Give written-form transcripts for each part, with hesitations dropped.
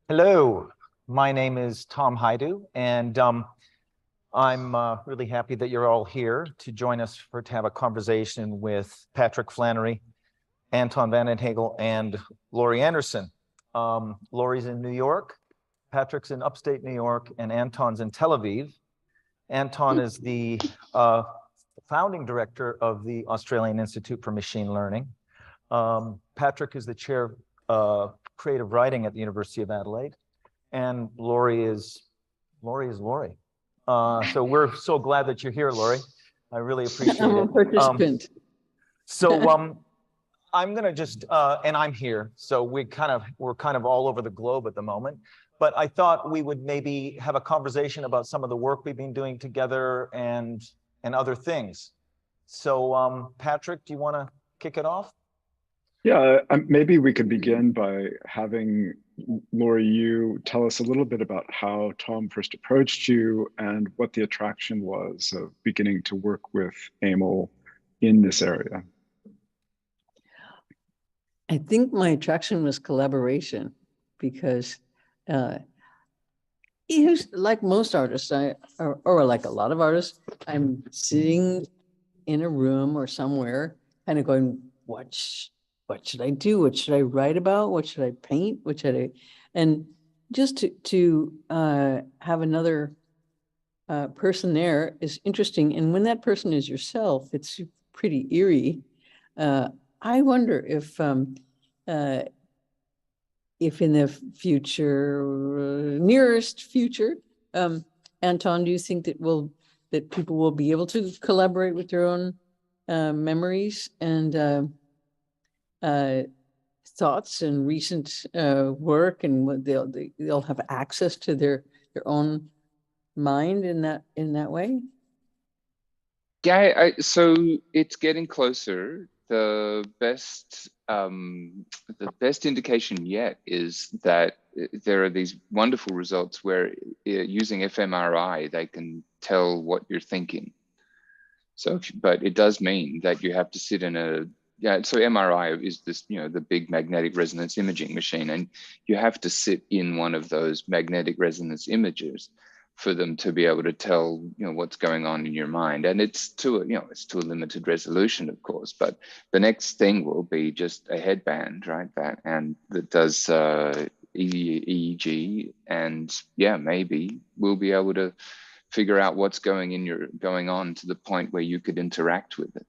Hello, my name is Tom Haidu, and I'm really happy that you're all here to join us to have a conversation with Patrick Flannery, Anton van den Hegel, and Laurie Anderson. Laurie's in New York, Patrick's in upstate New York, and Anton's in Tel Aviv. Anton is the founding director of the Australian Institute for Machine Learning. Patrick is the chair of creative writing at the University of Adelaide, and Laurie is Laurie. So we're so glad that you're here, Laurie. I really appreciate I'm a it. participant. I'm gonna just and I'm here, so we're kind of all over the globe at the moment. But I thought we would maybe have a conversation about some of the work we've been doing together and other things. So Patrick, do you want to kick it off? Yeah, maybe we could begin by having Laurie, you tell us a little bit about how Tom first approached you and what the attraction was of beginning to work with Emil in this area. I think my attraction was collaboration because like most artists, or like a lot of artists, I'm sitting in a room or somewhere kind of going, what should I do? What should I write about? What should I paint? And just to have another person there is interesting. And when that person is yourself, it's pretty eerie. I wonder if in the future, nearest future, Anton, do you think that people will be able to collaborate with their own memories and thoughts and recent work, and they'll have access to their own mind in that way? Yeah, so it's getting closer. The best indication yet is that there are these wonderful results where using fMRI, they can tell what you're thinking. So, but it does mean that you have to sit in so MRI is this, the big magnetic resonance imaging machine, and you have to sit in one of those magnetic resonance imagers for them to be able to tell, what's going on in your mind. And it's to a limited resolution, of course, but the next thing will be just a headband, right? That does EEG, and maybe we'll be able to figure out what's going on to the point where you could interact with it.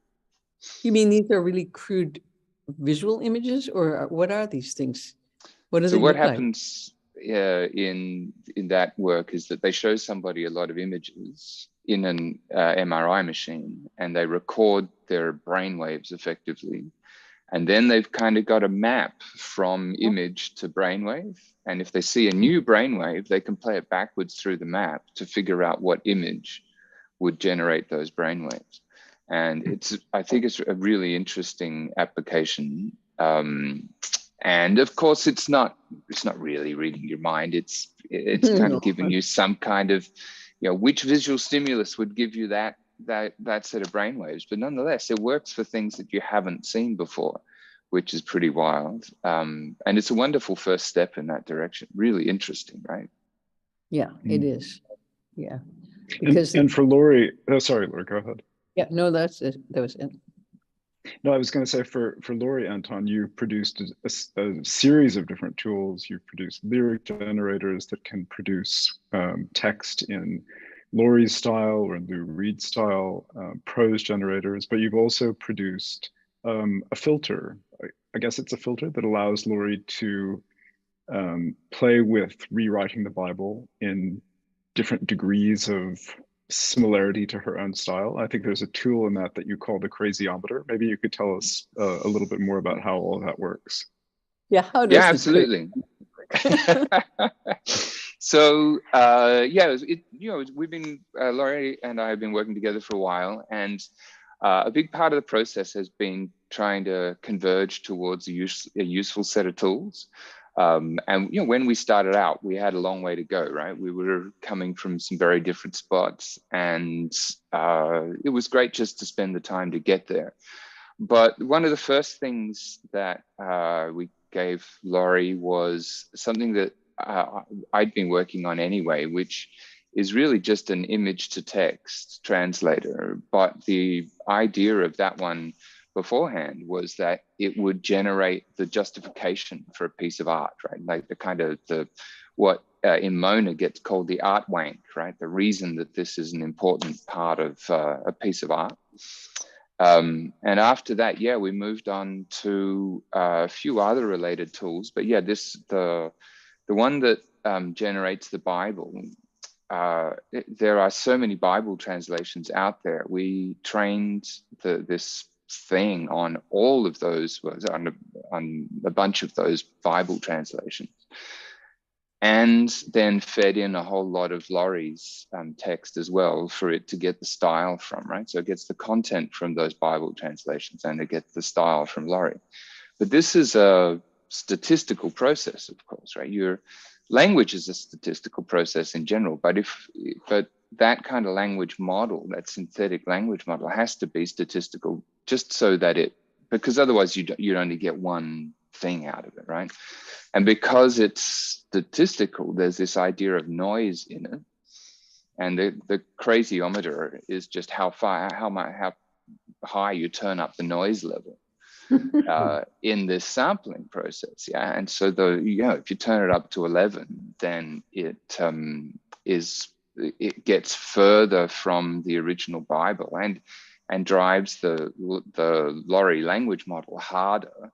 You mean these are really crude visual images, or what are these things? What do they look like? So what happens in that work is that they show somebody a lot of images in an MRI machine, and they record their brainwaves effectively. And then they've kind of got a map from image to brainwave. And if they see a new brainwave, they can play it backwards through the map to figure out what image would generate those brainwaves. And I think it's a really interesting application. And of course, it's not really reading your mind. It's kind of giving you some kind of, which visual stimulus would give you that set of brainwaves. But nonetheless, it works for things that you haven't seen before, which is pretty wild. And it's a wonderful first step in that direction. Really interesting, right? Yeah, it is. Yeah. Because and for Laurie, sorry, Laurie, go ahead. Yeah, no, that was it. No, I was going to say for Laurie, Anton, you produced a series of different tools. You've produced lyric generators that can produce text in Laurie's style or Lou Reed's style, prose generators, but you've also produced a filter. I guess it's a filter that allows Laurie to play with rewriting the Bible in different degrees of similarity to her own style. I think there's a tool in that you call the crazyometer. Maybe you could tell us a little bit more about how all that works. Yeah, absolutely. So we've been Laurie and I have been working together for a while, and a big part of the process has been trying to converge towards a useful set of tools. And when we started out, we had a long way to go, right? We were coming from some very different spots, and it was great just to spend the time to get there. But one of the first things that we gave Laurie was something that I'd been working on anyway, which is really just an image to text translator. But the idea of that one beforehand was that it would generate the justification for a piece of art, right? Like the kind of what in Mona gets called the art wank, right? The reason that this is an important part of a piece of art. And after that, yeah, we moved on to a few other related tools. But yeah, the one that generates the Bible, there are so many Bible translations out there. We trained this thing on all of those, on a bunch of those Bible translations, and then fed in a whole lot of Laurie's text as well for it to get the style from, right? So it gets the content from those Bible translations and it gets the style from Laurie. But this is a statistical process, of course, right? Your language is a statistical process in general, but that kind of language model, that synthetic language model, has to be statistical, just so that because otherwise you'd only get one thing out of it, right? And because it's statistical, there's this idea of noise in it, and the crazyometer is just how high you turn up the noise level in this sampling process, yeah. And so if you turn it up to 11, then it gets further from the original Bible and drives the Laurie language model harder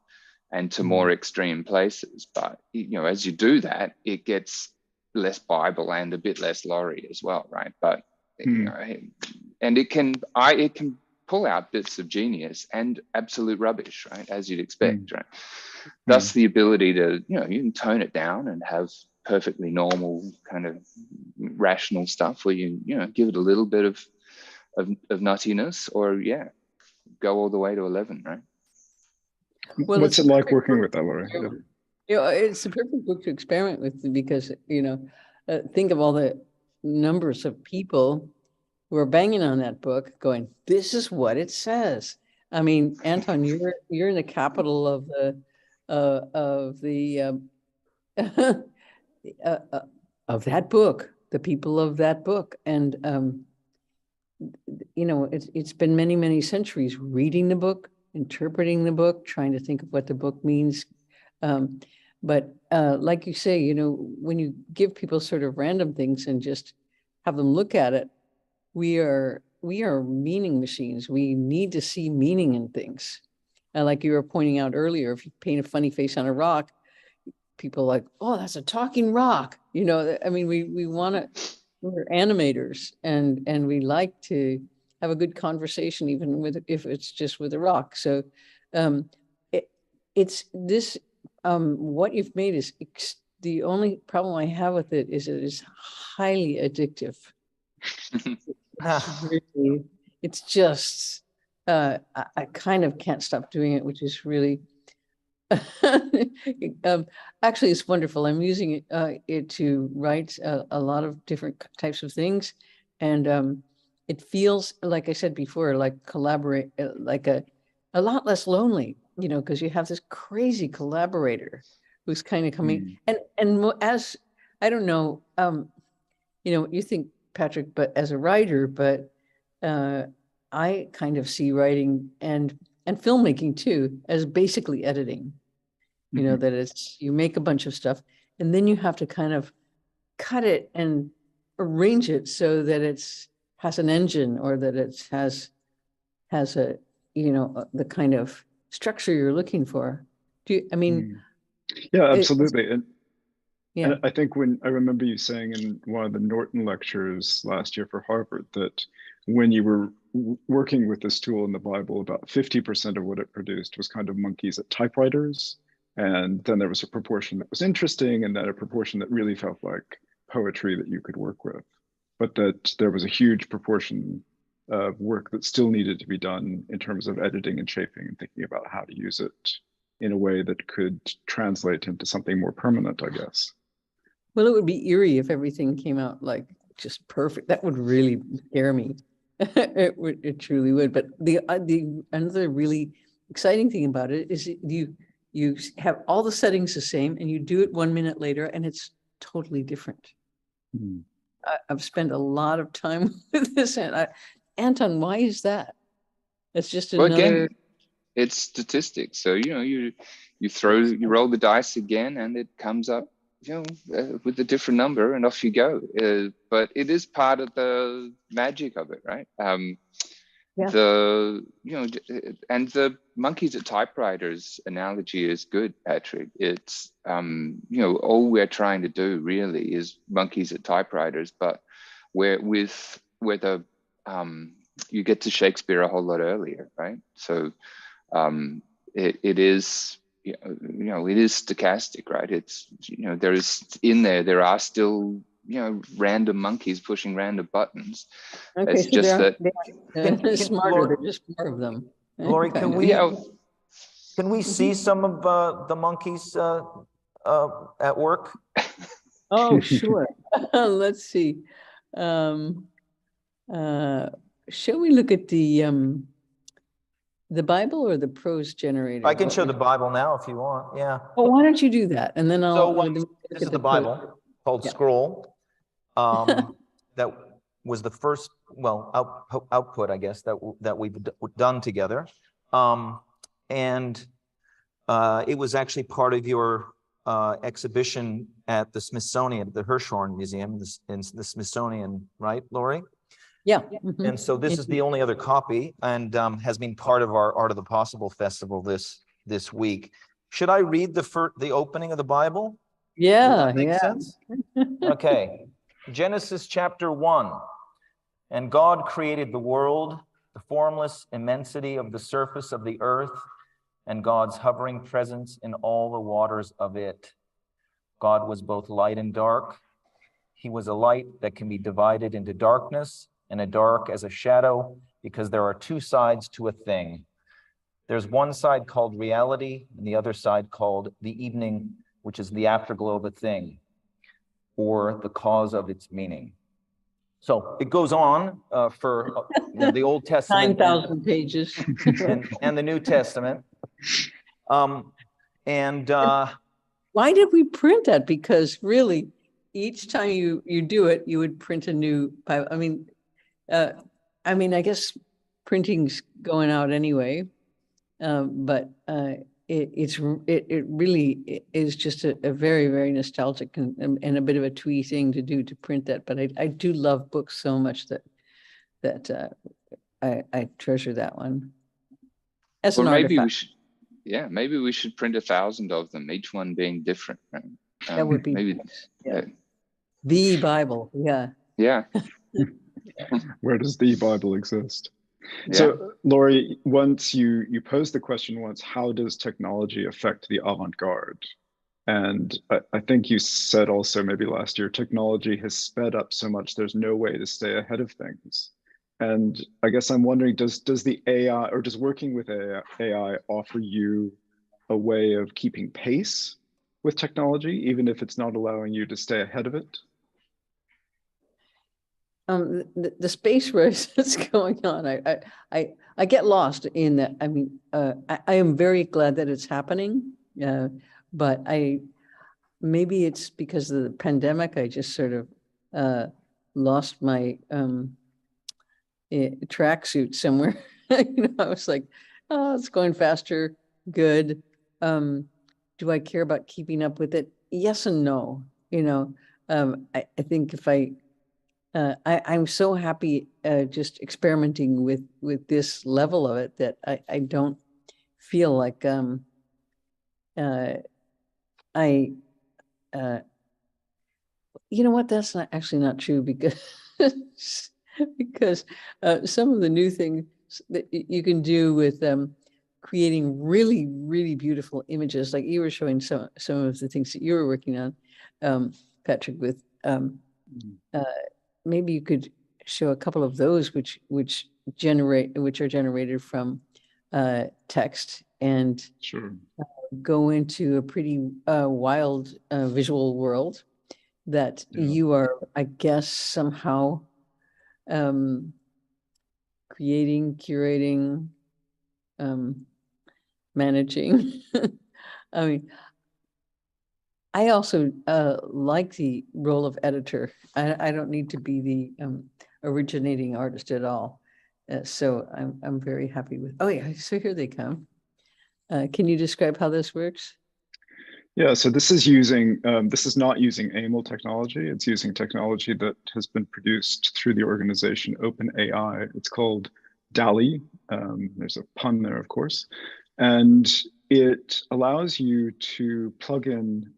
and to more extreme places. But as you do that, it gets less Bible and a bit less Laurie as well, right? But and it can pull out bits of genius and absolute rubbish, right? As you'd expect, right? Thus the ability to, you can tone it down and have perfectly normal kind of rational stuff where you give it a little bit of nuttiness, or go all the way to 11, right? Well, what's it like working with that, Laurie? It's a perfect book to experiment with, because think of all the numbers of people who are banging on that book going, this is what it says. I mean, Anton, you're in the capital of the of that book, the people of that book. And it's been many, many centuries reading the book, interpreting the book, trying to think of what the book means. But like you say, when you give people sort of random things and just have them look at it, we are meaning machines. We need to see meaning in things. And like you were pointing out earlier, if you paint a funny face on a rock, people are like, oh, that's a talking rock. I mean, we're animators, and we like to have a good conversation, even if it's just with a rock. So it's this, what you've made is, the only problem I have with it is highly addictive. It's just, I kind of can't stop doing it, which is really, actually, it's wonderful. I'm using it to write a lot of different types of things. And it feels, like I said before, like collaborate, like a lot less lonely, because you have this crazy collaborator who's kind of coming. And as, I don't know, you think, Patrick, but as a writer, but I kind of see writing and filmmaking too as basically editing. That it's, you make a bunch of stuff and then you have to kind of cut it and arrange it so that has an engine, or that it has a, the kind of structure you're looking for. Yeah, absolutely. And I think I remember you saying in one of the Norton lectures last year for Harvard that when you were working with this tool in the Bible, about 50% of what it produced was kind of monkeys at typewriters. And then there was a proportion that was interesting, and then a proportion that really felt like poetry that you could work with. But that there was a huge proportion of work that still needed to be done in terms of editing and shaping and thinking about how to use it in a way that could translate into something more permanent, I guess. Well, it would be eerie if everything came out like just perfect. That would really scare me. It truly would. But the another really exciting thing about it is you have all the settings the same, and you do it 1 minute later, and it's totally different. Hmm. I've spent a lot of time with this, and Anton, why is that? It's just Well, another. again, it's statistics. So, you roll the dice again, and it comes up, with a different number, and off you go. But it is part of the magic of it, right? Yeah. And the monkeys at typewriters analogy is good, Patrick. It's all we're trying to do really is monkeys at typewriters, but you get to Shakespeare a whole lot earlier, right? So it is it is stochastic, right? It's there are still random monkeys pushing random buttons. Okay, It's so just that they're smarter. Laurie- They're just more of them. Laurie, Kind can of. we yeah, can we see some of the monkeys at work? Oh, sure. Let's see. Um, shall we look at the Bible or the prose generator? I can show the Bible now if you want. Yeah. Oh, why don't you do that? And then I'll So then we look this at is the prose. Bible called Yeah. Scroll. That was the first, output, I guess, that we've done together. And it was actually part of your exhibition at the Smithsonian, the Hirshhorn Museum in the Smithsonian, right, Laurie? Yeah. And so this is the only other copy, and has been part of our Art of the Possible Festival this week. Should I read the opening of the Bible? Does Yeah, that make yeah. sense? Okay. Genesis chapter 1. And God created the world, the formless immensity of the surface of the earth, and God's hovering presence in all the waters of it. God was both light and dark. He was a light that can be divided into darkness and a dark as a shadow, because there are two sides to a thing. There's one side called reality and the other side called the evening, which is the afterglow of a thing, or the cause of its meaning. So it goes on for the Old Testament 9,000 pages. and the New Testament. Why did we print that? Because really, each time you do it, you would print a new Bible. I mean, I guess printing's going out anyway, but it really is just a very, very nostalgic and a bit of a twee thing to do, to print that. But I do love books so much that I treasure that one as an artifact. Maybe we should print 1,000 of them, each one being different. Right? That would be maybe. nice. Yeah. The Bible. Yeah. Yeah. Where does the Bible exist? Yeah. So, Laurie, once you posed the question once, how does technology affect the avant-garde? And I think you said also maybe last year, technology has sped up so much, there's no way to stay ahead of things. And I guess I'm wondering, does the AI, or does working with AI offer you a way of keeping pace with technology, even if it's not allowing you to stay ahead of it? The space race that's going on, I get lost in that. I mean, I am very glad that it's happening, but maybe it's because of the pandemic. I just sort of lost my tracksuit somewhere. I was like, oh, it's going faster. Good. Do I care about keeping up with it? Yes and no. I think if I'm so happy just experimenting with this level of it that I don't feel like you know what, that's not true, because because some of the new things that you can do with creating really, really beautiful images, like you were showing some of the things that you were working on, Patrick, with maybe you could show a couple of those which are generated from text, and Sure. go into a pretty wild visual world that you are, I guess, somehow creating, curating, managing. I mean, I also like the role of editor. I don't need to be the originating artist at all. So I'm very happy with, oh yeah, so here they come. Can you describe how this works? Yeah, so this is not using AML technology. It's using technology that has been produced through the organization OpenAI. It's called DALL-E. There's a pun there, of course. And it allows you to plug in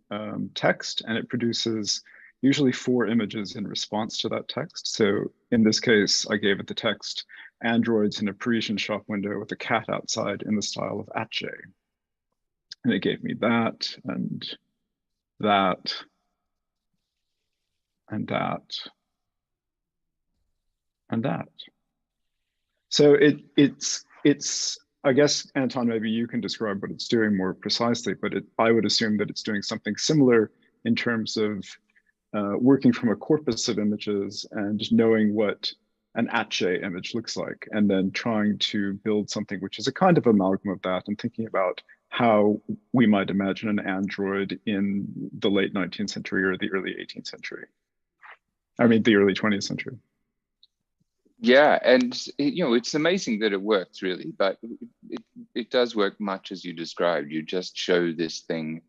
text, and it produces usually 4 images in response to that text. So in this case, I gave it the text, androids in a Parisian shop window with a cat outside in the style of Atget. And it gave me that, and that, and that, and that. So it's I guess, Anton, maybe you can describe what it's doing more precisely, but I would assume that it's doing something similar in terms of working from a corpus of images and just knowing what an Atget image looks like, and then trying to build something which is a kind of amalgam of that, and thinking about how we might imagine an android in the late 19th century or the early 18th century. I mean, the early 20th century. Yeah, and it's amazing that it works, really, but it does work much as you described. You just show this thing.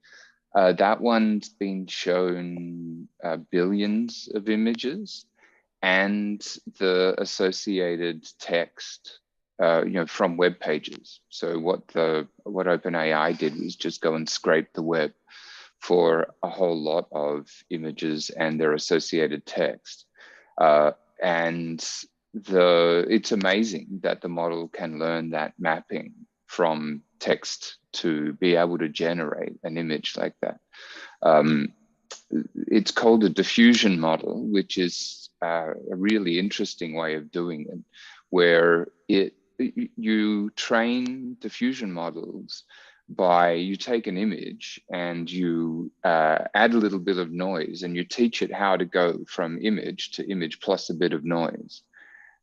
That one's been shown billions of images, and the associated text, from web pages. So what OpenAI did was just go and scrape the web for a whole lot of images and their associated text, and it's amazing that the model can learn that mapping from text to be able to generate an image like that. It's called a diffusion model, which is a really interesting way of doing it, where you train diffusion models by, you take an image and you add a little bit of noise, and you teach it how to go from image to image plus a bit of noise.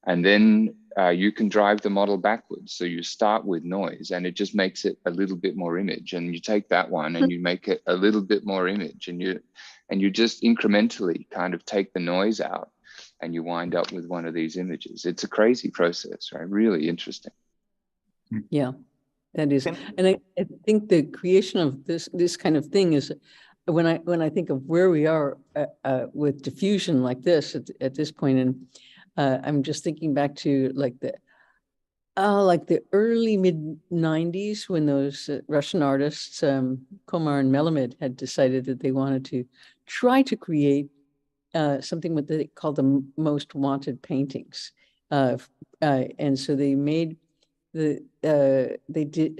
And then you can drive the model backwards. So you start with noise, and it just makes it a little bit more image. And you take that one and you make it a little bit more image. And you just incrementally kind of take the noise out, and you wind up with one of these images. It's a crazy process, right? Really interesting. Yeah, that is. And I think the creation of this kind of thing is, when I think of where we are with diffusion like this at this point in, I'm just thinking back to like the early mid 90s, when those Russian artists, Komar and Melamed, had decided that they wanted to try to create something what they called the most wanted paintings. And so they made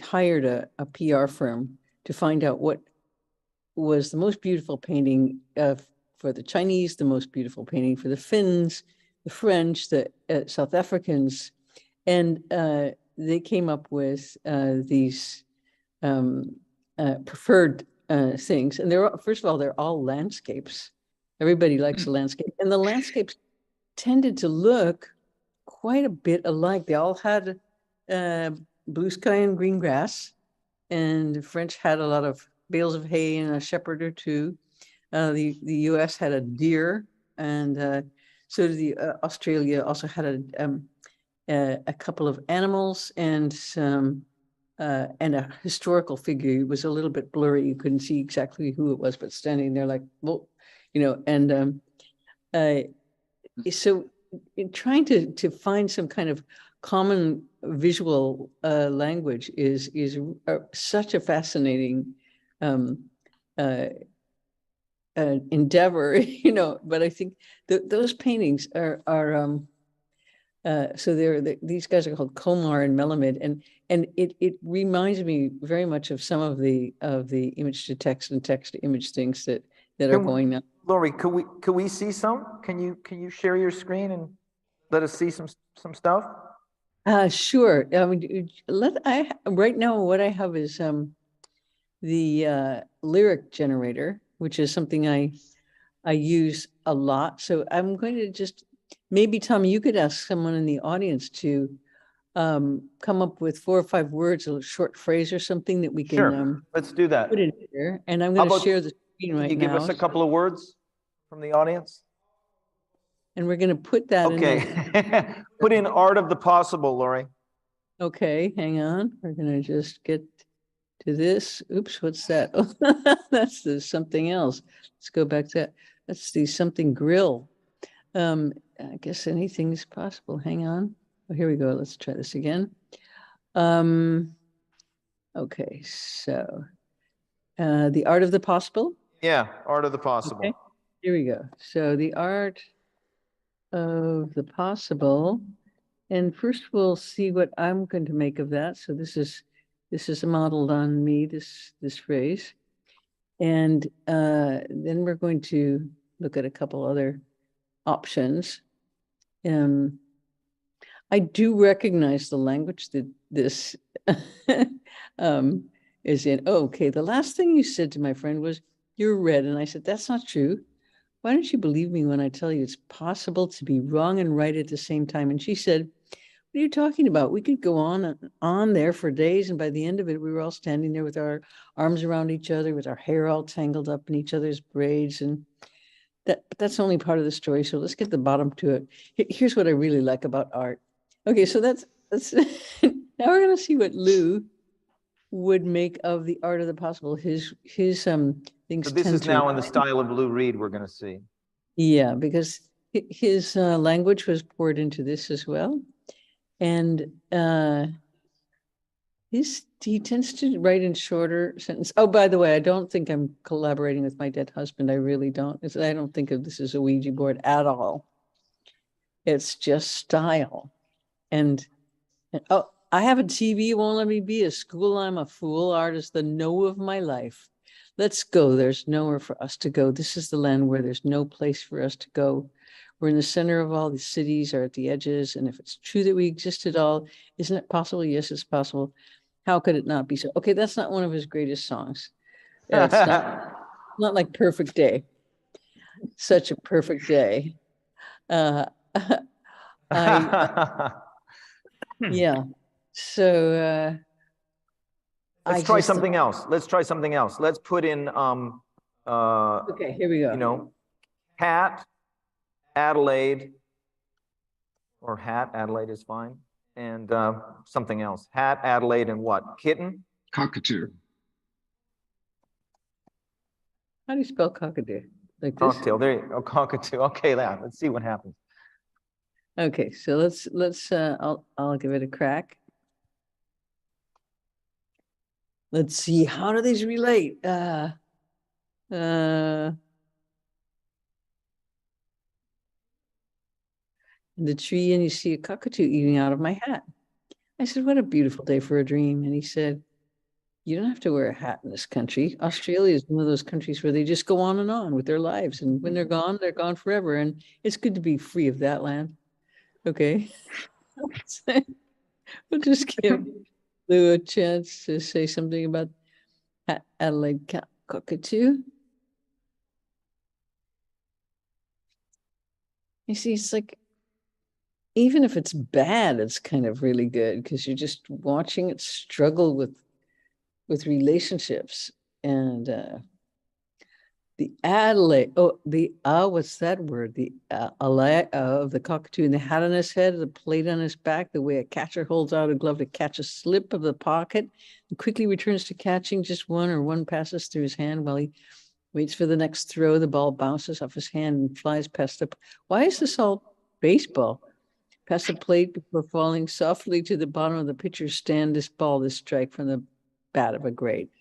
hired a PR firm to find out what was the most beautiful painting for the Chinese, the most beautiful painting for the Finns, the French, the South Africans, and they came up with these preferred things. And first of all, they're all landscapes. Everybody likes a landscape, and the landscapes tended to look quite a bit alike. They all had blue sky and green grass, and the French had a lot of bales of hay and a shepherd or two. The U.S. had a deer, and so did Australia also had a couple of animals and a historical figure. It was a little bit blurry. You couldn't see exactly who it was, but standing there like, well, and so in trying to find some kind of common visual language is such a fascinating endeavor, but I think those paintings are so these guys are called Komar and Melamed, and it reminds me very much of some of the image to text and text to image things that are going on. Laurie, could we see some? Can you share your screen and let us see some stuff? Sure. I mean, right now what I have is the lyric generator, which is something I use a lot. So I'm going to just, maybe Tom, you could ask someone in the audience to come up with 4 or 5 words, a short phrase or something that we can Sure, let's do that. put in here. And I'm going to share the screen Can right you give us now. a couple of words from the audience? And we're going to put that in the, Okay. Put in art of the possible, Laurie. okay, hang on. We're going to just get to this. Oops, what's that? Oh, that's the something else. Let's go back to that. That's the something grill. I guess anything's possible. Hang on. Oh, here we go. Let's try this again. Okay, so the art of the possible. Yeah, art of the possible. Okay, here we go. So the art of the possible. And first we'll see what I'm going to make of that. So this is modeled on me, this phrase. And then we're going to look at a couple other options. I do recognize the language that this is in. Oh, okay, the last thing you said to my friend was, "You're red." And I said, "That's not true. Why don't you believe me when I tell you it's possible to be wrong and right at the same time?" And she said, "What are you talking about? We could go on and on there for days. And by the end of it, we were all standing there with our arms around each other, with our hair all tangled up in each other's braids. And that's only part of the story. So let's get the bottom to it. Here's what I really like about art." Okay, so that's now we're going to see what Lou would make of the art of the possible. His things. So this is now in the style of Lou Reed, we're going to see. Yeah, because his language was poured into this as well. And he tends to write in shorter sentences. Oh, by the way, I don't think I'm collaborating with my dead husband. I really don't. I don't think of this as a Ouija board at all. It's just style. And oh, I have a TV, it won't let me be. A school, I'm a fool. Art is the no of my life. Let's go. There's nowhere for us to go. This is the land where there's no place for us to go. We're in the center of all the cities, are at the edges. And if it's true that we exist at all, isn't it possible? Yes, it's possible. How could it not be so? Okay, that's not one of his greatest songs. It's not like Perfect Day. Such a perfect day. Yeah. So let's try something else. Let's try something else. Let's put in okay, here we go. You know, hat, Adelaide, or hat, Adelaide is fine. And something else. Hat, Adelaide, and what? Kitten? Cockatoo. How do you spell cockatoo? Like this? Cocktail. There you go. Cockatoo. Okay, let's see what happens. Okay, so let's I'll give it a crack. Let's see, how do these relate? The tree, and you see a cockatoo eating out of my hat. I said, "What a beautiful day for a dream." And he said, "You don't have to wear a hat in this country. Australia is one of those countries where they just go on with their lives. And when they're gone forever. And it's good to be free of that land." Okay. We'll just give Lou a chance to say something about Adelaide cockatoo. You see, it's like, even if it's bad, it's kind of really good because you're just watching it struggle with relationships. And the Adelaide, what's that word? The of the cockatoo, and the hat on his head, the plate on his back, the way a catcher holds out a glove to catch a slip of the pocket and quickly returns to catching just one passes through his hand while he waits for the next throw. The ball bounces off his hand and flies past the. Why is this all baseball? Past the plate before falling softly to the bottom of the pitcher's stand. This strike from the bat of a great.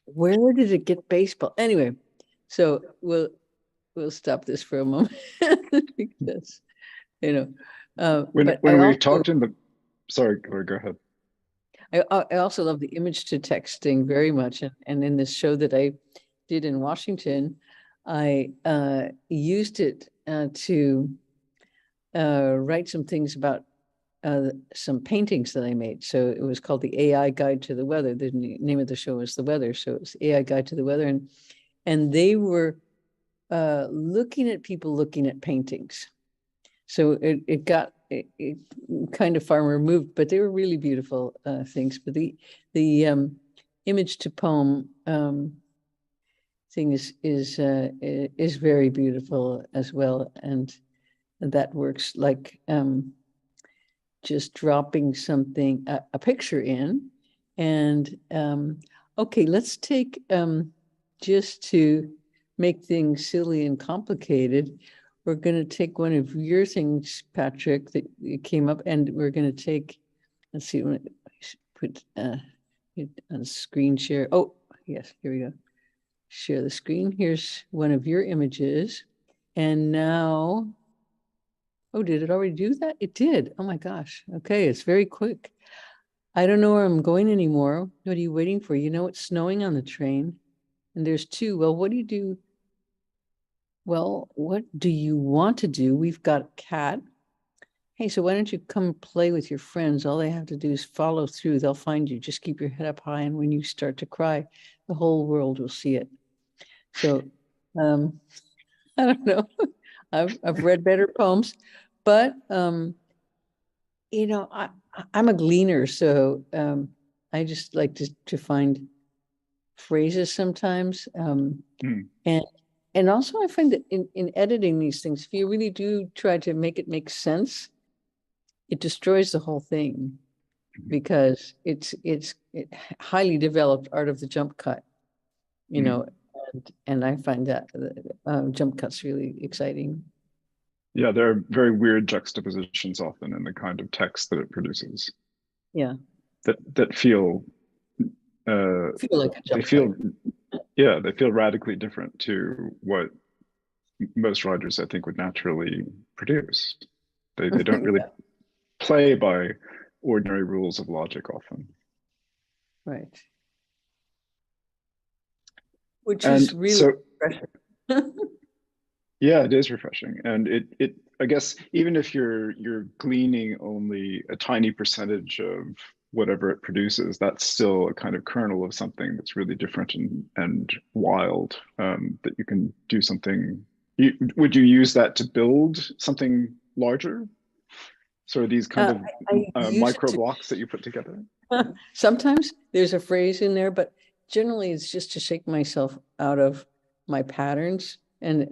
Where did it get baseball? Anyway, so we'll stop this for a moment because, when we talked in the, sorry, go ahead. I also love the image to texting very much, and in this show that I did in Washington, I used it to write some things about some paintings that I made. So it was called the AI Guide to the Weather. The name of the show was The Weather. So it was AI Guide to the Weather. And they were looking at people looking at paintings. So it got kind of far removed, but they were really beautiful things. But the image to poem thing is very beautiful as well, and that works like just dropping something, a picture in, and okay, let's take just to make things silly and complicated. We're going to take one of your things, Patrick, that came up, and we're going to take. Let's see. I should put it on screen share. Oh, yes, here we go. Share the screen. Here's one of your images. And now, oh, did it already do that? It did. Oh my gosh. Okay, it's very quick. I don't know where I'm going anymore. What are you waiting for? You know, it's snowing on the train. And there's two. Well, what do you do? Well, what do you want to do? We've got a cat. Hey, so why don't you come play with your friends? All they have to do is follow through. They'll find you. Just keep your head up high. And when you start to cry, the whole world will see it. So I don't know. I've read better poems, but you know, I'm a gleaner, so I just like to find phrases sometimes. And also I find that in editing these things, if you really do try to make it make sense, it destroys the whole thing, because it's highly developed art of the jump cut, you know, and I find that jump cuts really exciting. Yeah, there are very weird juxtapositions often in the kind of text that it produces. Yeah. That feel like a jump they feel cut. Yeah, they feel radically different to what most writers, I think, would naturally produce. They don't really play by ordinary rules of logic often. Right. Which is really refreshing. Yeah, it is refreshing. And it I guess even if you're gleaning only a tiny percentage of whatever it produces, that's still a kind of kernel of something that's really different and wild, that you can do something. Would you use that to build something larger? So these kind of micro blocks that you put together? Sometimes there's a phrase in there, but generally it's just to shake myself out of my patterns, and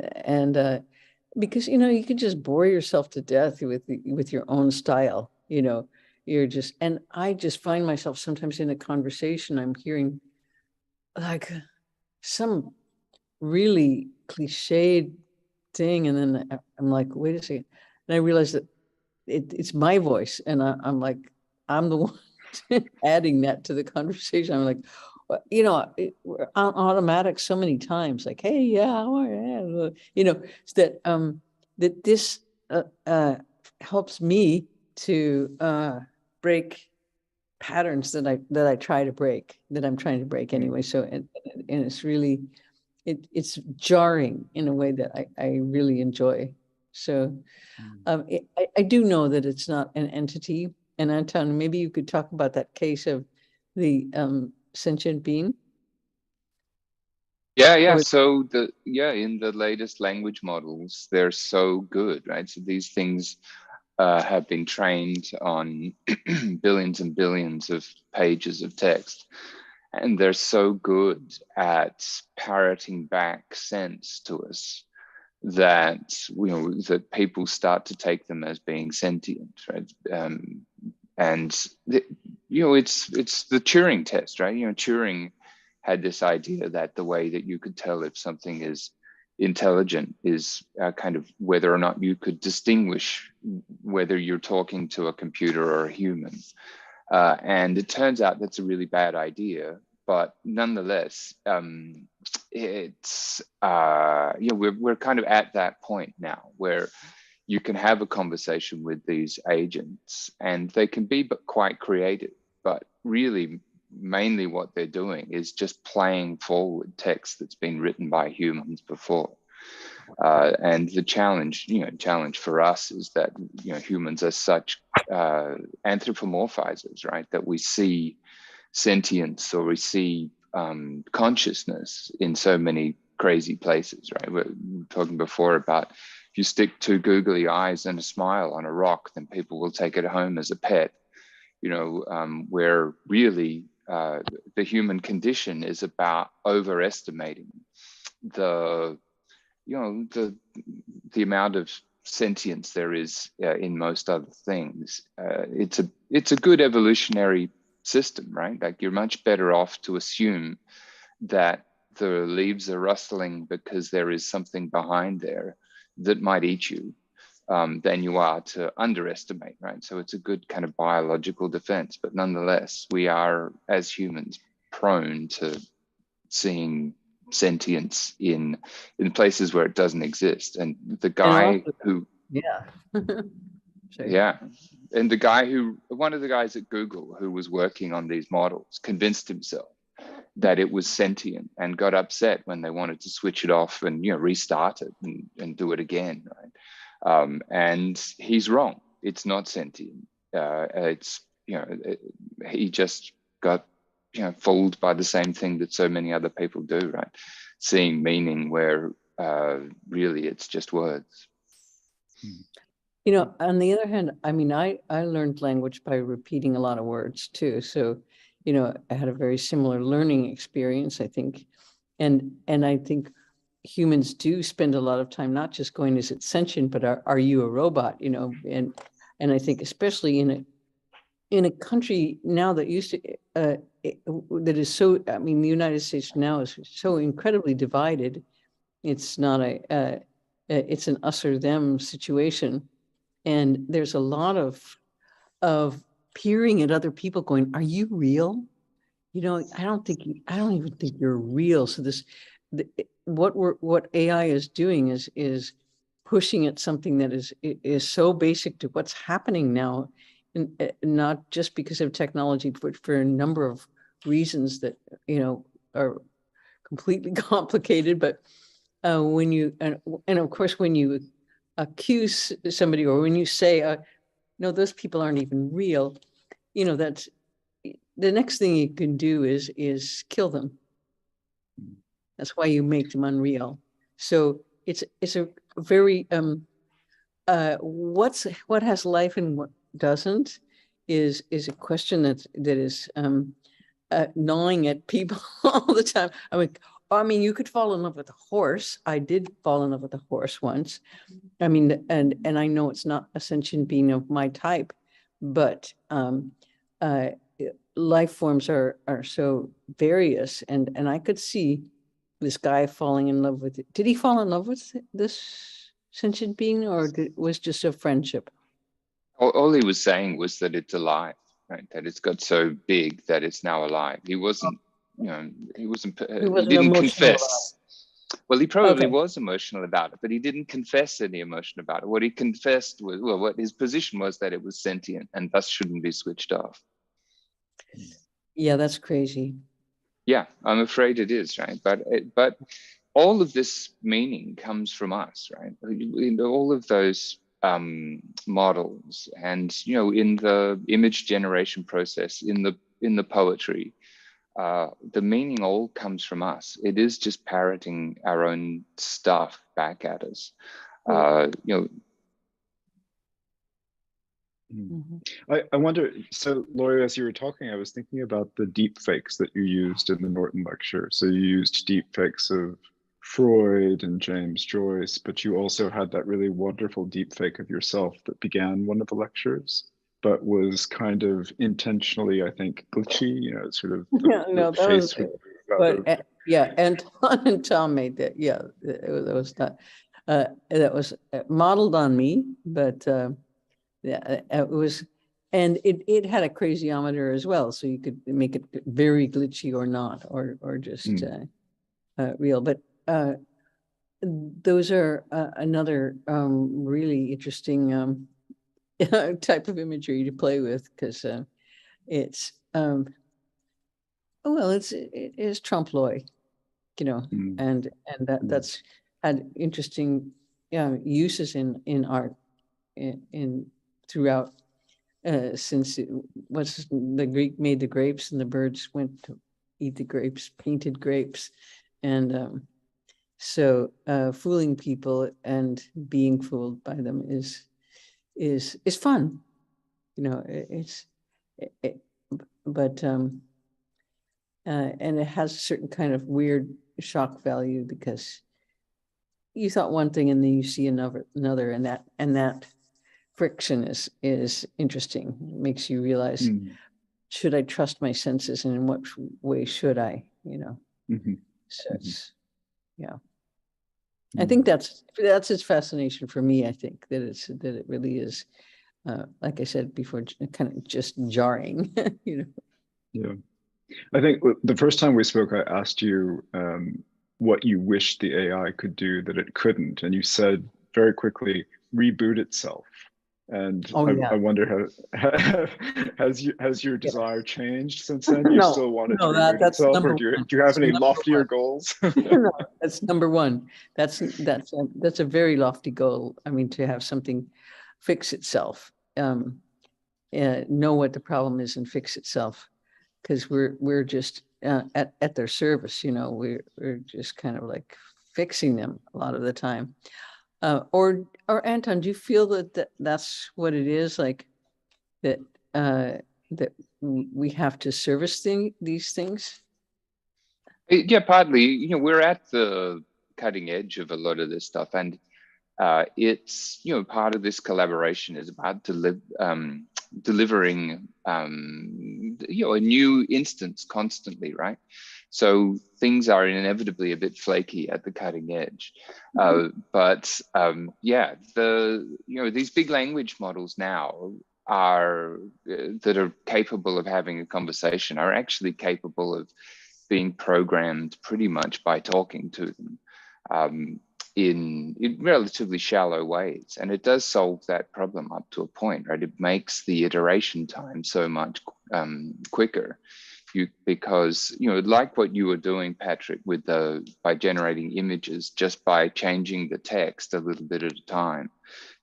because, you know, you can just bore yourself to death with your own style, you know. You're just, and I just find myself sometimes in a conversation, I'm hearing like some really cliched thing, and then I'm like, wait a second, and I realize that it's my voice, and I'm like, I'm the one adding that to the conversation. I'm like, well, you know, we're on automatic so many times, like, hey, yeah, how are you? You know, that that this helps me to break patterns that I try to break, that I'm trying to break anyway. So and it's really it's jarring in a way that I really enjoy. So I do know that it's not an entity. And Anton, maybe you could talk about that case of the sentient being. Yeah. Or, So in the latest language models, they're so good, right? So these things have been trained on billions and billions of pages of text, and they're so good at parroting back sense to us that that people start to take them as being sentient, right? It's the Turing test, right? Turing had this idea that the way that you could tell if something is intelligent is kind of whether or not you could distinguish whether you're talking to a computer or a human. And it turns out that's a really bad idea, but nonetheless, it's we're kind of at that point now where you can have a conversation with these agents, and they can be quite creative, but really mainly what they're doing is just playing forward text that's been written by humans before. And the challenge for us is that humans are such anthropomorphizers, right? That we see sentience, or we see consciousness in so many crazy places, right? We were talking before about if you stick two googly eyes and a smile on a rock, then people will take it home as a pet. Where really the human condition is about overestimating the the amount of sentience there is in most other things. It's a good evolutionary system, right? Like, you're much better off to assume that the leaves are rustling because there is something behind there that might eat you, than you are to underestimate, right? So it's a good kind of biological defense, but nonetheless, we are, as humans, prone to seeing sentience in places where it doesn't exist. And the guy also, who, yeah. Sorry. yeah, and the guy who, one of the guys at Google who was working on these models, convinced himself that it was sentient and got upset when they wanted to switch it off and restart it and do it again, right? And he's wrong. It's not sentient. It's he just got fooled by the same thing that so many other people do, right? Seeing meaning where really it's just words. On the other hand, I mean, I learned language by repeating a lot of words too. So, I had a very similar learning experience, I think. And I think humans do spend a lot of time not just going, is it sentient, but are you a robot? And I think especially in a country now that used to that is so, I mean, the United States now is so incredibly divided. It's not it's an us or them situation. And there's a lot of peering at other people going, are you real? I don't even think you're real. So what AI is doing is pushing at something that is so basic to what's happening now, and not just because of technology, but for a number of reasons that are completely complicated. But when you and of course when you accuse somebody, or when you say no, those people aren't even real, that's the next thing you can do is kill them. That's why you make them unreal. So it's a very what has life and what doesn't is a question that is gnawing at people all the time. I mean, you could fall in love with a horse. I did fall in love with a horse once. I mean, and I know it's not a sentient being of my type, but life forms are so various, and I could see this guy falling in love with it. Did he fall in love with this sentient being, or was just a friendship? All he was saying was that it's alive, right? That it's got so big that it's now alive. He wasn't, he didn't confess. Well, he probably was emotional about it, but he didn't confess any emotion about it. What he confessed was, well, what his position was, that it was sentient and thus shouldn't be switched off. Yeah, that's crazy. Yeah, I'm afraid it is, right? But all of this meaning comes from us, right? All of those models, and in the image generation process, in the poetry, the meaning all comes from us. It is just parroting our own stuff back at us. I wonder, so Laurie, as you were talking, I was thinking about the deep fakes that you used in the Norton lecture. So you used deep fakes of Freud and James Joyce, but you also had that really wonderful deep fake of yourself that began one of the lectures, but was kind of intentionally, I think, glitchy, sort of the face would move out of. Yeah, Anton and Tom made that. Yeah, that was not, that was modeled on me, but yeah, it was, and it had a crazyometer as well, so you could make it very glitchy or not, or just real. But those are another really interesting type of imagery to play with, because it's well, it is trompe l'oeil, and that's had interesting uses in art in throughout, since the Greek made the grapes and the birds went to eat the grapes, painted grapes. And so fooling people and being fooled by them is fun. But and it has a certain kind of weird shock value because you thought one thing and then you see another, and that friction is interesting. It makes you realize, should I trust my senses, and in what way should I? So it's, yeah. I think that's its fascination for me. I think that it really is, like I said before, kind of just jarring. Yeah, I think the first time we spoke, I asked you what you wished the AI could do that it couldn't, and you said very quickly, reboot itself. And I wonder has your desire changed since then? Do you still want it to reboot itself, or do you have any loftier goals? No, that's number one. That's a very lofty goal. I mean, to have something fix itself, know what the problem is and fix itself, because we're just at their service. We're just kind of like fixing them a lot of the time. Or Anton, do you feel that's what it is, like that that we have to service these things? Yeah, partly. We're at the cutting edge of a lot of this stuff, and it's part of this collaboration is about delivering a new instance constantly, right? So things are inevitably a bit flaky at the cutting edge, but yeah, these big language models now that are capable of having a conversation are actually capable of being programmed pretty much by talking to them in relatively shallow ways, and it does solve that problem up to a point, right? It makes the iteration time so much quicker. Because like what you were doing, Patrick, with by generating images just by changing the text a little bit at a time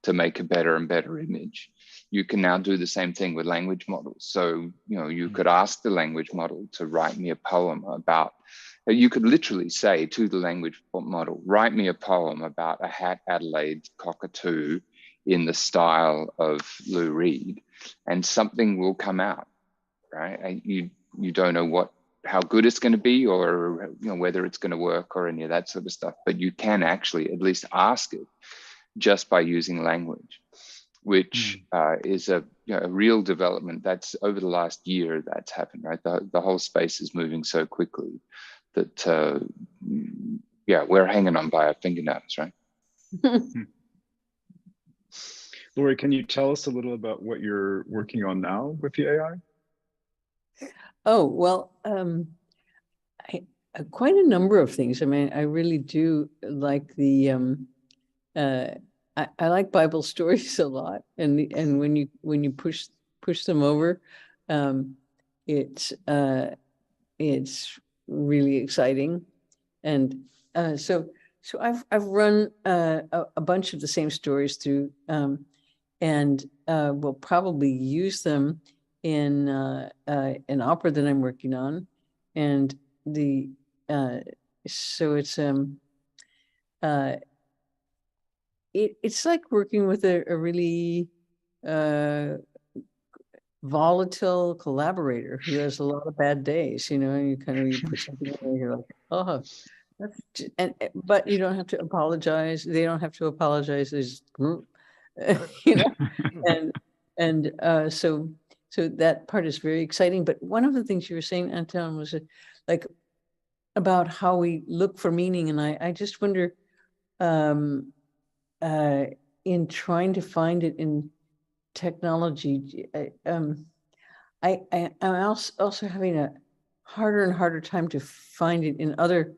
to make a better and better image. You can now do the same thing with language models. So you could ask the language model to write me a poem about. You could literally say to the language model, write me a poem about a Hat Adelaide cockatoo in the style of Lou Reed, and something will come out, right? You don't know how good it's going to be, or whether it's going to work, or any of that sort of stuff. But you can actually at least ask it just by using language, which is a real development. That's over the last year that's happened, right? The whole space is moving so quickly that we're hanging on by our fingernails, right? Laurie, can you tell us a little about what you're working on now with the AI? Oh, well, quite a number of things. I mean, I really do like the I like Bible stories a lot, and when you push them over, it's really exciting, and so I've run a bunch of the same stories through, and will probably use them in an opera that I'm working on, and so it's like working with a really volatile collaborator who has a lot of bad days, and you put something in there, you're like, oh, but you don't have to apologize. They don't have to apologize. There's, and so that part is very exciting. But one of the things you were saying, Anton, was like about how we look for meaning, and I just wonder, in trying to find it in technology, I'm also having a harder and harder time to find it in other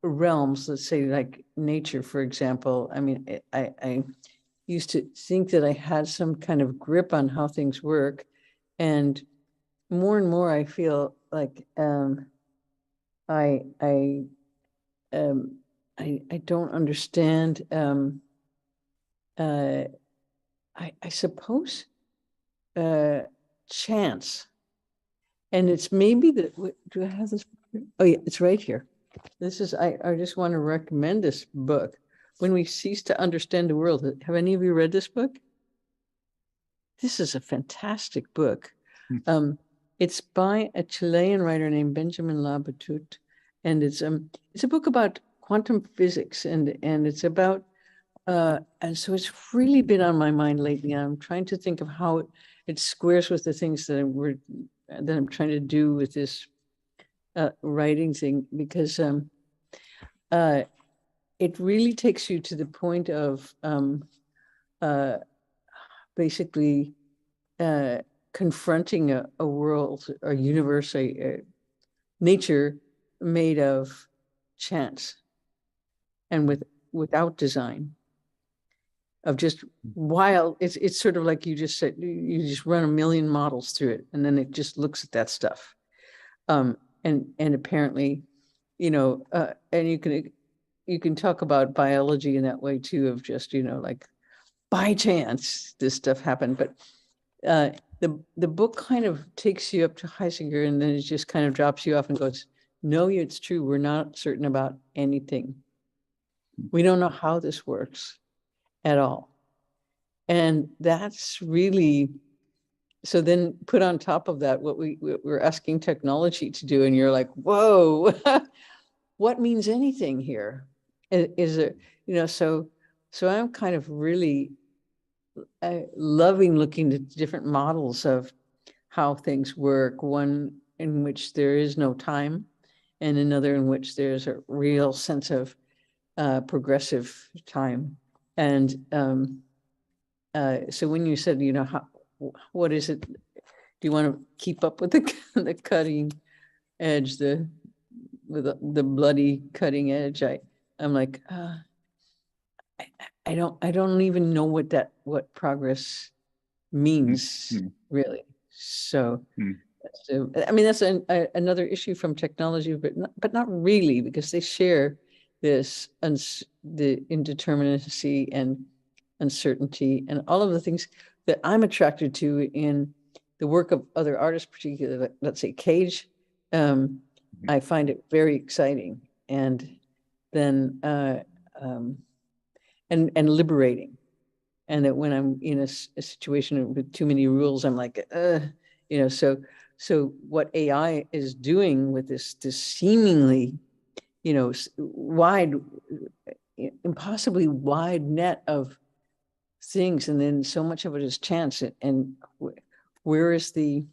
realms. Let's say like nature, for example. I mean, I used to think that I had some kind of grip on how things work, and more I feel like I don't understand. I suppose chance, and it's maybe that. Do I have this? Oh yeah, it's right here. This is. I just want to recommend this book. When We Cease to Understand the World. Have any of you read this book? This is a fantastic book. It's by a Chilean writer named Benjamin Labatut, and it's a book about quantum physics, and it's about and so it's really been on my mind lately. I'm trying to think of how it squares with the things that I'm trying to do with this writing thing, because it really takes you to the point of basically confronting a world, a universe, a nature made of chance and without design, of just wild. It's sort of like you just said, you just run a million models through it, and then it just looks at that stuff. And apparently, and you can talk about biology in that way too, of just, like by chance this stuff happened. But the book kind of takes you up to Heisinger, and then it just kind of drops you off and goes, no, it's true. We're not certain about anything. We don't know how this works at all. And that's really, so then put on top of that what we're asking technology to do, and you're like, whoa, what means anything here? Is it, so I'm kind of really loving looking at different models of how things work, one in which there is no time, and another in which there's a real sense of progressive time. And so when you said, what is it? Do you want to keep up with the cutting edge, the bloody cutting edge? I'm like, I don't even know what progress means really. So, I mean, that's another issue from technology, but not really, because they share this the indeterminacy and uncertainty and all of the things that I'm attracted to in the work of other artists, particularly, let's say Cage. I find it very exciting, and then and liberating. And that when I'm in a situation with too many rules, I'm like, so what AI is doing with this seemingly, wide, impossibly wide net of things, and then so much of it is chance. And where is the,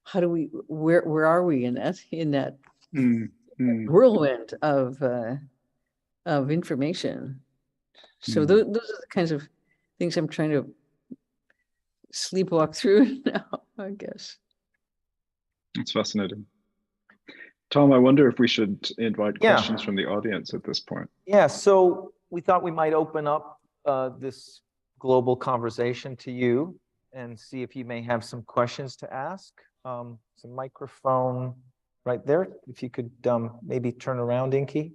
how do we, where are we in that whirlwind of information? So those are the kinds of things I'm trying to sleepwalk through now, I guess. That's fascinating. Tom, I wonder if we should invite questions from the audience at this point. Yeah, so we thought we might open up this global conversation to you and see if you may have some questions to ask. Some microphone right there. If you could maybe turn around, Inky.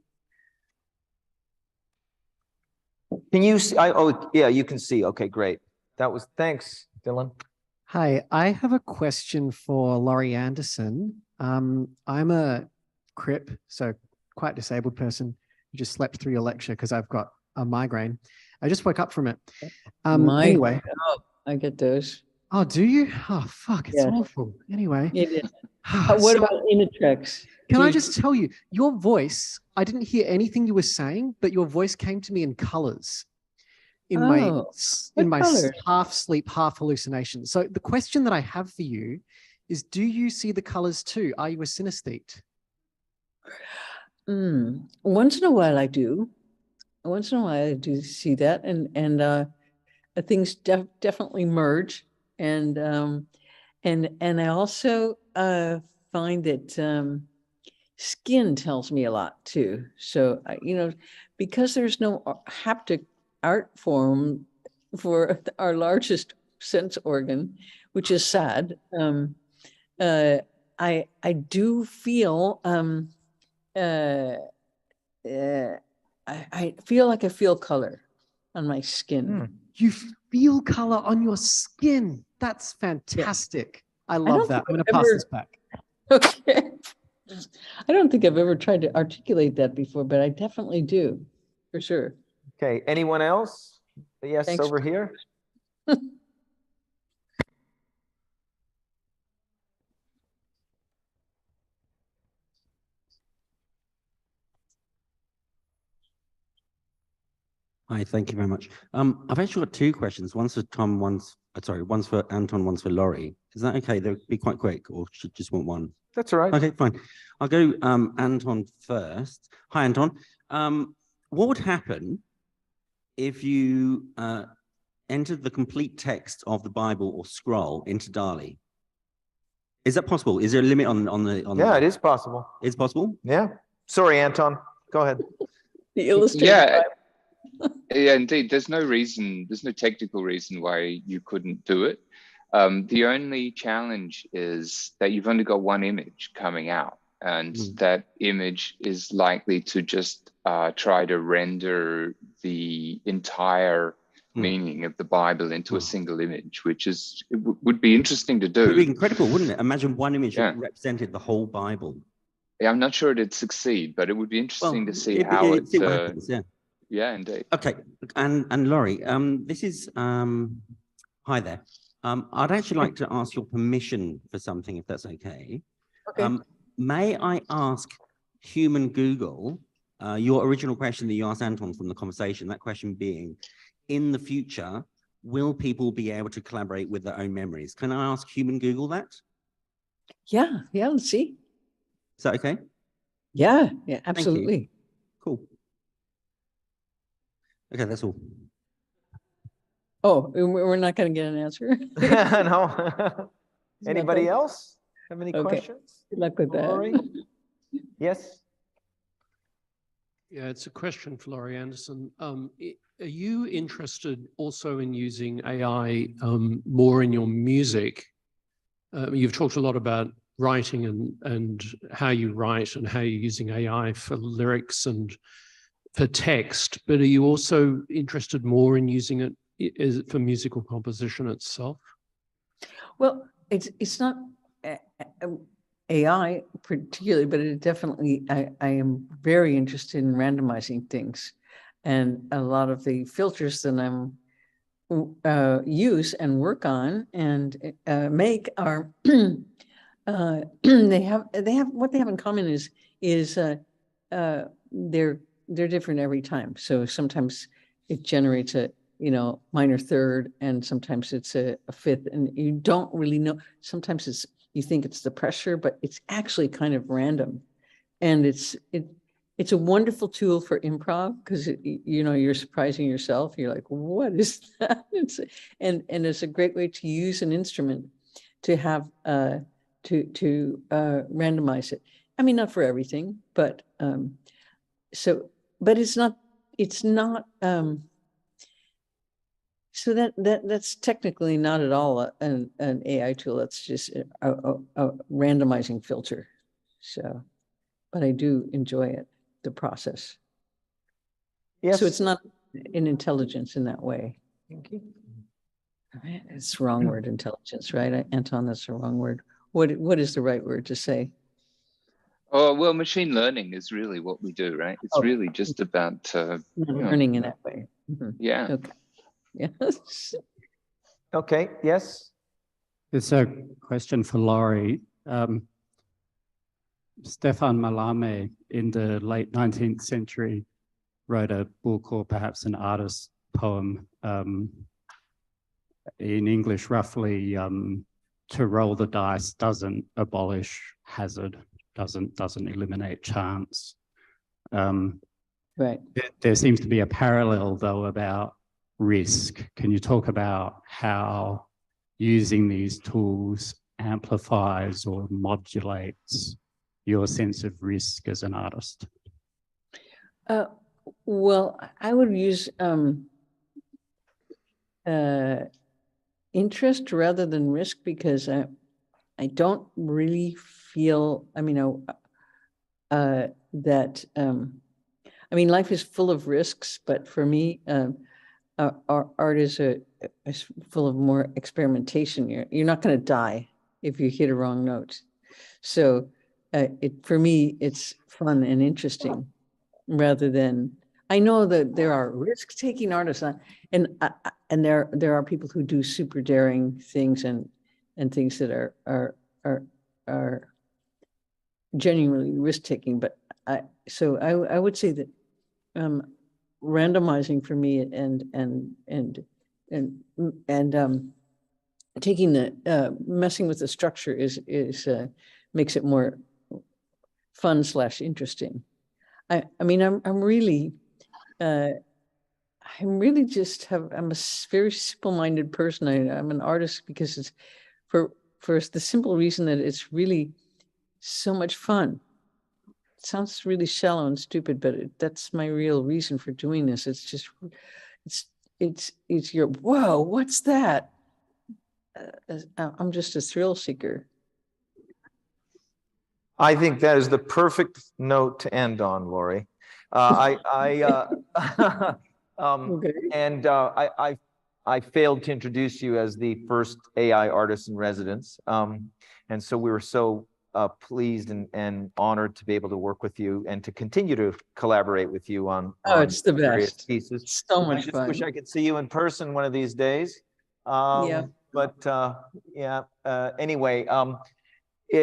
Can you see? Oh, yeah, you can see. Okay, great. Thanks, Dylan. Hi, I have a question for Laurie Anderson. I'm a CRIP, so quite disabled person who just slept through your lecture because I've got a migraine. I just woke up from it. Anyway. Oh, I get those. Oh, do you? Oh, fuck, it's awful. Anyway. It is. What about Initrex? Can I just tell you, your voice, I didn't hear anything you were saying, but your voice came to me in colors in my half sleep, half hallucination. So the question that I have for you is, do you see the colors too? Are you a synesthete? Once in a while I do. Once in a while I do see that, and things definitely merge, and I also find that skin tells me a lot too. So because there's no haptic art form for our largest sense organ, which is sad, I do feel I feel like I feel color on my skin. You feel color on your skin. That's fantastic. I love that. I'm going to pass this back. Okay. I don't think I've ever tried to articulate that before, but I definitely do, for sure. Okay. Anyone else? Yes, thanks. Over here. Hi, thank you very much. I've actually got two questions. One's for Tom, one's for Anton, one's for Laurie. Is that okay? They'll be quite quick, or should just want one? That's all right. Okay, fine. I'll go Anton first. Hi, Anton. What would happen if you entered the complete text of the Bible or scroll into DALL-E? Is that possible? Is there a limit on the? Yeah, it is possible. It's possible? Yeah. Sorry, Anton. Go ahead. The illustrated Yeah, Bible. yeah, indeed. There's no technical reason why you couldn't do it. The only challenge is that you've only got one image coming out, and that image is likely to just try to render the entire meaning of the Bible into a single image, which is would be interesting to do. It would be incredible, wouldn't it? Imagine one image that represented the whole Bible. Yeah, I'm not sure it'd succeed, but it would be interesting to see what happens, yeah. Yeah, indeed. Okay, and Laurie, this is hi there. I'd actually like to ask your permission for something, if that's okay. Okay. May I ask Human Google your original question that you asked Anton from the conversation? That question being, in the future, will people be able to collaborate with their own memories? Can I ask Human Google that? Yeah, let's see. Is that okay? Yeah, absolutely. Cool. Okay, that's all. Oh, we're not going to get an answer? No. Anybody else have any questions? Good luck with that. Laurie? Yes. Yeah, it's a question for Laurie Anderson. Are you interested also in using AI more in your music? You've talked a lot about writing and how you write and how you're using AI for lyrics and for text, but are you also interested more in using it for musical composition itself? Well, it's not AI particularly, but it definitely, I am very interested in randomizing things. And a lot of the filters that I'm use and work on and make are they have what they have in common is they're different every time. So sometimes it generates a minor third, and sometimes it's a fifth, and you don't really know. Sometimes you think it's the pressure, but it's actually kind of random, and it's a wonderful tool for improv because you're surprising yourself. You're like, what is that? And it's a great way to use an instrument to have to randomize it. I mean, not for everything, but but it's not so that's technically not at all an AI tool. That's just a randomizing filter. So, but I do enjoy it, the process. Yes. So it's not an intelligence in that way. Thank you. It's the wrong word, intelligence, right, Anton? That's the wrong word. What is the right word to say? Oh, well, machine learning is really what we do, right? It's really just about learning in that way. Mm-hmm. Yeah. Okay. Yes. Okay. Yes. It's a question for Laurie. Stefan Mallarmé in the late 19th century wrote a book, or perhaps an artist poem, in English roughly, to roll the dice doesn't abolish hazard, doesn't eliminate chance. Right. There seems to be a parallel though about risk. Can you talk about how using these tools amplifies or modulates your sense of risk as an artist? Well, I would use interest rather than risk, because I don't really feel, that, life is full of risks, but for me, art is full of more experimentation. You're not going to die if you hit a wrong note. So for me, it's fun and interesting rather than, I know that there are risk-taking artists, and there are people who do super daring things and things that are genuinely risk-taking. But I would say that randomizing for me and taking the messing with the structure is makes it more fun / interesting. I mean, I'm really just I'm a very simple-minded person. I'm an artist because it's for the simple reason that it's really so much fun. It sounds really shallow and stupid, but that's my real reason for doing this. It's just, it's your, whoa, what's that? I'm just a thrill seeker. I think that is the perfect note to end on, Laurie. Okay. And I failed to introduce you as the first AI artist in residence. And so we were so pleased and honored to be able to work with you and to continue to collaborate with you on It's the various best. pieces. So I much just fun. wish I could see you in person one of these days. Yeah. But yeah, anyway,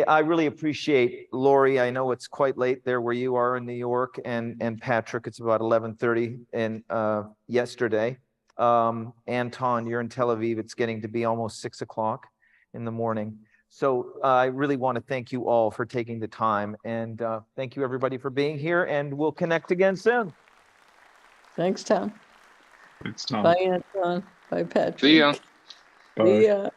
I really appreciate Laurie. I know it's quite late there where you are in New York, and Patrick, it's about 11:30 and yesterday. Anton, you're in Tel Aviv. It's getting to be almost 6 o'clock in the morning. So I really want to thank you all for taking the time, and thank you everybody for being here, and we'll connect again soon. Thanks, Tom. Thanks, Tom. Bye, Anton. Bye, Patrick. See ya. Bye. See ya.